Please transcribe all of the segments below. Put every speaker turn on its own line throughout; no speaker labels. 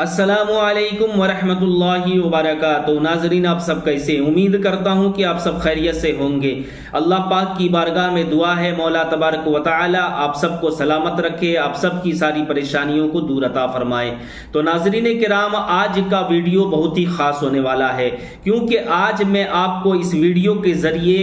अस्सलामु अलैकुम वरहमतुल्लाहि वबरकातुहू। नाजरीन, आप सब कैसे? उम्मीद करता हूँ कि आप सब खैरियत से होंगे। अल्लाह पाक की बारगाह में दुआ है मौला तबारक व तआला आप सबको सलामत रखे, आप सब की सारी परेशानियों को दूर अता फरमाए। तो नाजरीन किराम, आज का वीडियो बहुत ही ख़ास होने वाला है, क्योंकि आज मैं आपको इस वीडियो के ज़रिए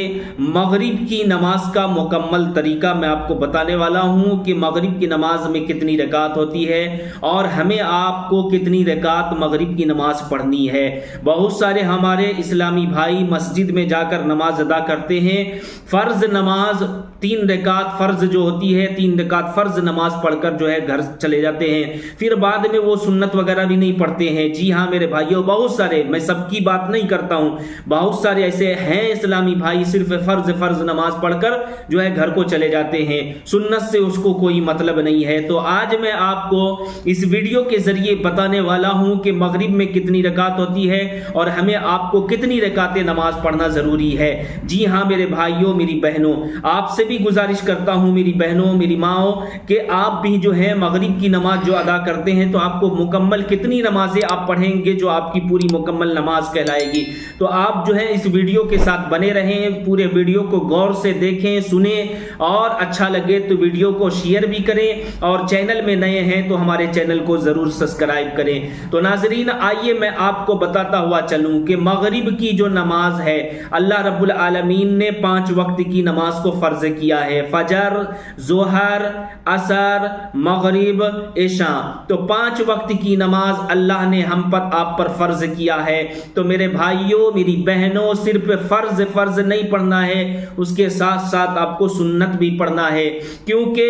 मगरिब की नमाज का मुकम्मल तरीका मैं आपको बताने वाला हूँ कि मगरिब की नमाज में कितनी रकात होती है और हमें आपको कितनी रकात मगरिब की नमाज पढ़नी है। बहुत सारे हमारे इस्लामी भाई मस्जिद में जाकर नमाज अदा करते हैं। फर्ज नमाज 3 रकात फर्ज जो होती है, 3 रकात फर्ज नमाज पढ़कर जो है घर चले जाते हैं, फिर बाद में वो सुन्नत वगैरह भी नहीं पढ़ते हैं। जी हाँ मेरे भाइयों, बहुत सारे, मैं सबकी बात नहीं करता हूँ, बहुत सारे ऐसे हैं इस्लामी भाई सिर्फ फर्ज नमाज पढ़कर जो है घर को चले जाते हैं, सुन्नत से उसको कोई मतलब नहीं है। तो आज मैं आपको इस वीडियो के जरिए बताने वाला हूं कि मगरिब में कितनी रकात होती है और हमें आपको कितनी रकातें नमाज पढ़ना जरूरी है। जी हाँ मेरे भाइयों, मेरी बहनों, आपसे भी गुजारिश करता हूं मेरी बहनों, मेरी माओ, कि आप भी जो है मगरिब की नमाज जो अदा करते हैं तो आपको मुकम्मल कितनी नमाजें आप पढ़ेंगे जो आपकी पूरी मुकम्मल नमाज कहलाएगी। तो आप जो है इस वीडियो के साथ बने रहें, पूरे वीडियो को गौर से देखें, सुने और अच्छा लगे तो वीडियो को शेयर भी करें और चैनल में नए हैं तो हमारे चैनल को जरूर सब्सक्राइब करें। तो नाजरीन, आइए मैं आपको बताता हुआ चलूं कि मगरिब की जो नमाज है, अल्लाह रब्बुल आलमीन ने 5 वक्त की नमाज को फर्ज किया है, फजर, जोहर, असर, मगरिब, इशा। तो 5 वक्त की नमाज अल्लाह ने हम पर आप पर फर्ज किया है। तो मेरे भाइयों, मेरी बहनों, सिर्फ फर्ज नहीं पढ़ना है, उसके साथ साथ आपको सुन्नत भी पढ़ना है, क्योंकि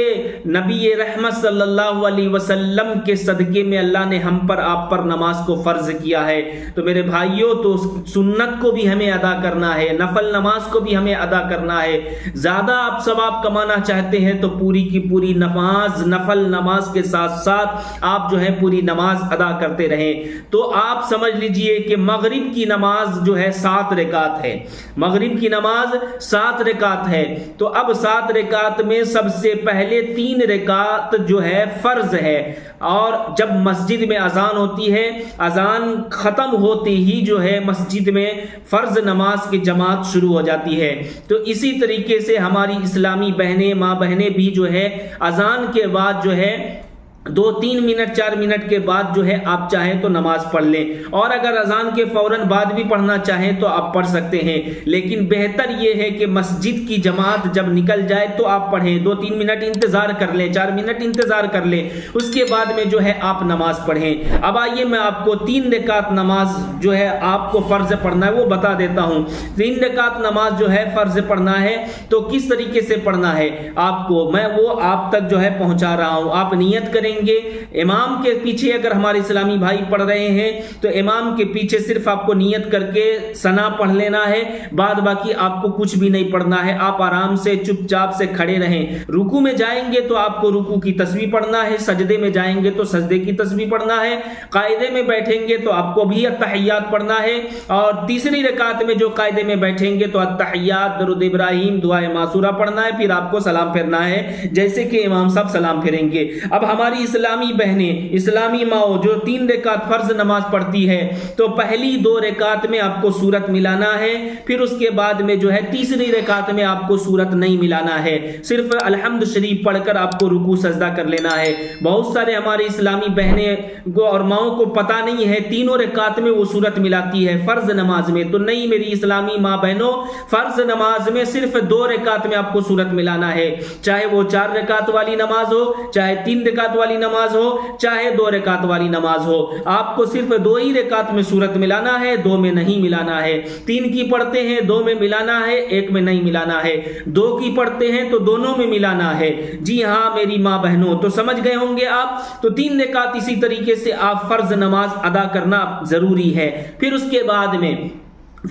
नबी रहमत सल्लल्लाहु अलैहि वसल्लम के सदके में अल्लाह ने हम पर आप पर नमाज को फर्ज किया है। तो मेरे भाइयों, तो सुन्नत को भी हमें अदा करना है, नफल नमाज को भी हमें अदा करना है। ज्यादा आप सवाब कमाना चाहते हैं तो पूरी की पूरी नमाज, नफल नमाज के साथ साथ आप जो है पूरी नमाज अदा करते रहें। तो आप समझ लीजिए कि मगरिब की नमाज जो है 7 रकात है, मगरिब की नमाज 7 रकात है। तो अब 7 रकात में सबसे पहले 3 रकात जो है फर्ज है, और जब मस्जिद में अजान होती है, अजान खत्म होते ही जो है मस्जिद में फर्ज नमाज की जमात शुरू हो जाती है। तो इसी तरीके से हमारी इस्लामी बहनें, माँ बहनें भी जो है अजान के बाद जो है 2-3 मिनट 4 मिनट के बाद जो है आप चाहें तो नमाज पढ़ लें, और अगर अजान के फौरन बाद भी पढ़ना चाहें तो आप पढ़ सकते हैं। लेकिन बेहतर यह है कि मस्जिद की जमात जब निकल जाए तो आप पढ़ें, 2-3 मिनट इंतजार कर लें, 4 मिनट इंतजार कर लें, उसके बाद में जो है आप नमाज पढ़ें। अब आइए मैं आपको 3 रकात नमाज जो है आपको फर्ज पढ़ना है वो बता देता हूं। 3 रकात नमाज जो है फर्ज पढ़ना है तो किस तरीके से पढ़ना है आपको मैं वो आप तक जो है पहुंचा रहा हूं। आप नियत करें, इमाम के पीछे अगर हमारे इस्लामी भाई पढ़ रहे हैं तो इमाम के पीछे सिर्फ आपको नियत करके सना पढ़ लेना है, बाद बाकी आपको कुछ भी नहीं पढ़ना है। आप आराम से चुपचाप से खड़े रहें। रुकू में जाएंगे तो आपको रुकू की तस्बीह पढ़ना है, सजदे में जाएंगे तो सजदे की तस्बीह पढ़ना है, कायदे में बैठेंगे तो आपको भी अत्तहियात पढ़ना है, और तीसरी रकात में जो कायदे में बैठेंगे तो अत्तहियात, दरूद इब्राहिम, दुआए मासूरा पढ़ना है, फिर आपको सलाम फेरना है जैसे कि इमाम साहब सलाम फेरेंगे। अब हमारी इस्लामी बहनें, इस्लामी माओ जो 3 रकात फर्ज नमाज पढ़ती है तो पहली 2 रकात में आपको सूरत मिलाना है, फिर उसके बाद में जो है तीसरी रकात में आपको सूरत नहीं मिलाना है, सिर्फ अलहम्द शरीफ पढ़कर आपको रुकू सजदा कर लेना है। बहुत सारे हमारे इस्लामी बहनें को और माओ को पता नहीं है, तीनों रकात में वो सूरत मिलाती है फर्ज नमाज में। तो नहीं मेरी इस्लामी माँ बहनों, फर्ज नमाज में सिर्फ 2 रकात में आपको सूरत मिलाना है, चाहे वो 4 रकात वाली नमाज हो, चाहे 3 रकात वाली नमाज हो, चाहे 2 रकात वाली नमाज हो, आपको सिर्फ 2 ही रकात में सूरत मिलाना है, 2 में नहीं मिलाना है। 3 की पढ़ते हैं 2 में मिलाना है, 1 में नहीं मिलाना है। 2 की पढ़ते हैं तो दोनों में मिलाना है। जी हाँ मेरी माँ बहनों, तो समझ गए होंगे आप। तो 3 रकात इसी तरीके से आप फर्ज नमाज अदा करना जरूरी है। फिर उसके बाद में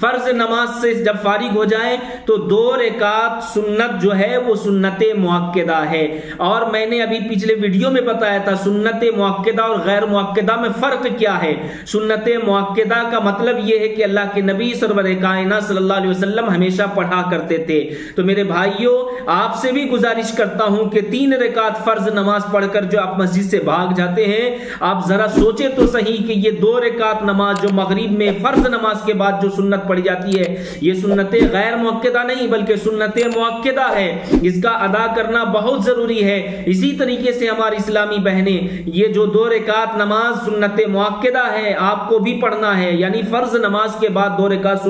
فرض نماز سے جب فارغ ہو جائیں تو 2 رکعت سنت جو ہے وہ سنت مؤکدہ ہے. اور میں نے ابھی پچھلے ویڈیو میں بتایا تھا سنت مؤکدہ اور غیر مؤکدہ میں فرق کیا ہے. سنت مؤکدہ کا مطلب یہ ہے کہ اللہ کے نبی سرور کائنات صلی اللہ علیہ وسلم ہمیشہ پڑھا کرتے تھے. تو میرے بھائیوں آپ سے بھی گزارش کرتا ہوں کہ 3 رکعت فرض نماز پڑھ کر جو آپ مسجد سے بھاگ جاتے ہیں، آپ ذرا سوچیں تو صحیح کہ یہ 2 رکعت نماز جو مغرب میں فرض نماز کے بعد جو سنت پڑھی جاتی ہے یہ سنت غیر مؤکدہ نہیں بلکہ سنت مؤکدہ ہے. اس کا ادا کرنا بہت ضروری ہے. اسی طریقے سے ہماری اسلامی بہنیں یہ جو 2 رکعت نماز سنت مؤکدہ ہے آپ کو بھی پڑھنا ہے، یعنی فرض نماز کے بعد 2 رکعت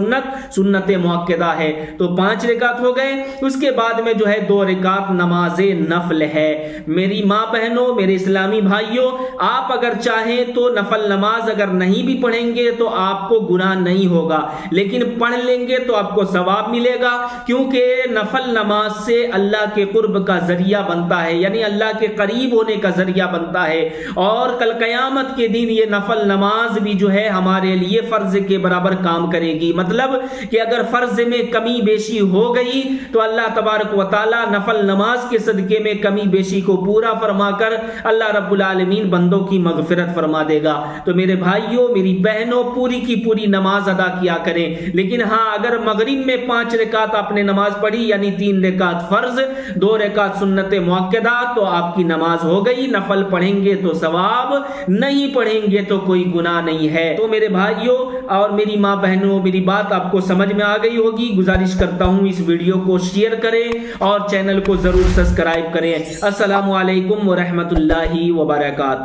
سنت مؤکدہ ہے. تو 5 رکعت ہو گئے. اس کے بعد میں جو ہے 2 رکعت نماز نفل ہے. میری ماں بہنوں، میرے اسلامی بھائیوں، آپ اگر چاہیں تو نفل نماز اگر نہیں بھی پڑھیں گے تو آپ کو گناہ نہیں ہوگا، لیکن پڑھ لیں گے تو آپ کو ثواب ملے گا، کیونکہ نفل نماز سے اللہ کے قرب کا ذریعہ بنتا ہے، یعنی اللہ کے قریب ہونے کا ذریعہ بنتا ہے. اور کل قیامت کے دن یہ نفل نماز بھی جو ہے ہمارے لیے فرض کے برابر کام کرے گی. مطلب کہ اگر فرض میں کمی بیشی ہو گئی تو اللہ تبارک و تعالی نفل نماز کے صدقے میں کمی بیشی کو پورا فرما کر اللہ رب العالمین بندوں کی مغفرت فرما دے گا. تو میرے بھائیوں، میری بہنوں، پوری کی پوری نماز ادا کیا کریں. لیکن ہاں اگر مغرب میں 5 رکعت آپ نے نماز پڑھی، یعنی 3 رکعت فرض 2 رکعت سنت مؤکدہ، تو آپ کی نماز ہو گئی. نفل پڑھیں گے تو ثواب، نہیں پڑھیں گے تو کوئی گناہ نہیں ہے. تو میرے بھائیوں اور میری ماں بہنوں، میری بات آپ کو سمجھ میں آ گئی ہوگی. گزارش کرتا ہوں اس ویڈیو کو شیئر کریں اور چینل کو ضرور سبسکرائب کریں. السلام علیکم ورحمۃ اللہ وبرکاتہ.